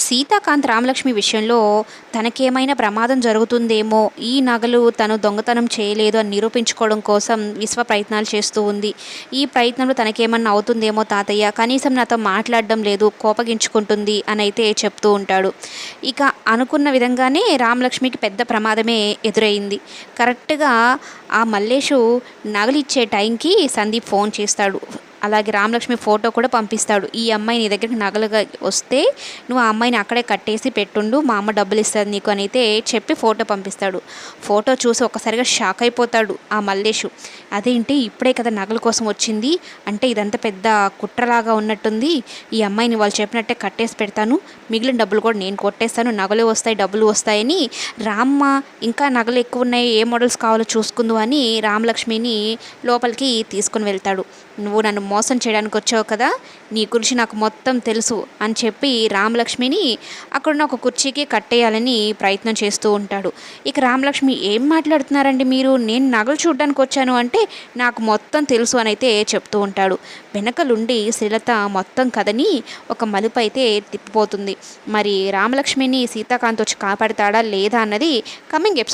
సీతాకాంత్ రామలక్ష్మి విషయంలో తనకేమైనా ప్రమాదం జరుగుతుందేమో, ఈ నగలు తను దొంగతనం చేయలేదు అని నిరూపించుకోవడం కోసం విశ్వ ప్రయత్నాలు చేస్తూ ఉంది. ఈ ప్రయత్నంలో తనకేమన్నా అవుతుందేమో తాతయ్య, కనీసం నాతో మాట్లాడడం లేదు, కోపగించుకుంటుంది అని అయితే చెప్తూ ఉంటాడు. ఇక అనుకున్న విధంగానే రామలక్ష్మికి పెద్ద ప్రమాదమే ఎదురైంది. కరెక్ట్గా ఆ మల్లేషు నగలిచ్చే టైంకి సందీప్ ఫోన్ చేస్తాడు. అలాగే రామలక్ష్మి ఫోటో కూడా పంపిస్తాడు. ఈ అమ్మాయి నీ దగ్గరికి నగలుగా వస్తే నువ్వు ఆ అమ్మాయిని అక్కడే కట్టేసి పెట్టుండు, మా అమ్మ డబ్బులు ఇస్తుంది నీకు అని అయితే చెప్పి ఫోటో పంపిస్తాడు. ఫోటో చూసి ఒక్కసారిగా షాక్ అయిపోతాడు ఆ మల్లేషు. అదేంటి ఇప్పుడే కదా నగల కోసం వచ్చింది, అంటే ఇదంతా పెద్ద కుట్రలాగా ఉన్నట్టుంది. ఈ అమ్మాయిని వాళ్ళు చెప్పినట్టే కట్టేసి పెడతాను, మిగిలిన డబ్బులు కూడా నేను కొట్టేస్తాను, నగలు వస్తాయి డబ్బులు వస్తాయని రామ్మ ఇంకా నగలు ఎక్కువ ఉన్నాయి, ఏ మోడల్స్ కావాలో చూసుకుందు అని రామలక్ష్మిని లోపలికి తీసుకుని వెళ్తాడు. నువ్వు నన్ను మోసం చేయడానికి వచ్చావు కదా, నీ గురించి నాకు మొత్తం తెలుసు అని చెప్పి రామలక్ష్మిని అక్కడున్న ఒక కుర్చీకి కట్టేయాలని ప్రయత్నం చేస్తూ ఉంటాడు. ఇక రామలక్ష్మి ఏం మాట్లాడుతున్నారండి మీరు, నేను నగలు చూడడానికి వచ్చాను అంటే నాకు మొత్తం తెలుసు అని అయితే చెప్తూ ఉంటాడు. వెనకలుండి శ్రీలత మొత్తం కథని ఒక మలుపు అయితే తిప్పిపోతుంది. మరి రామలక్ష్మిని సీతాకాంత్ వచ్చి కాపాడుతాడా లేదా అన్నది కమింగ్ ఎపిసోడ్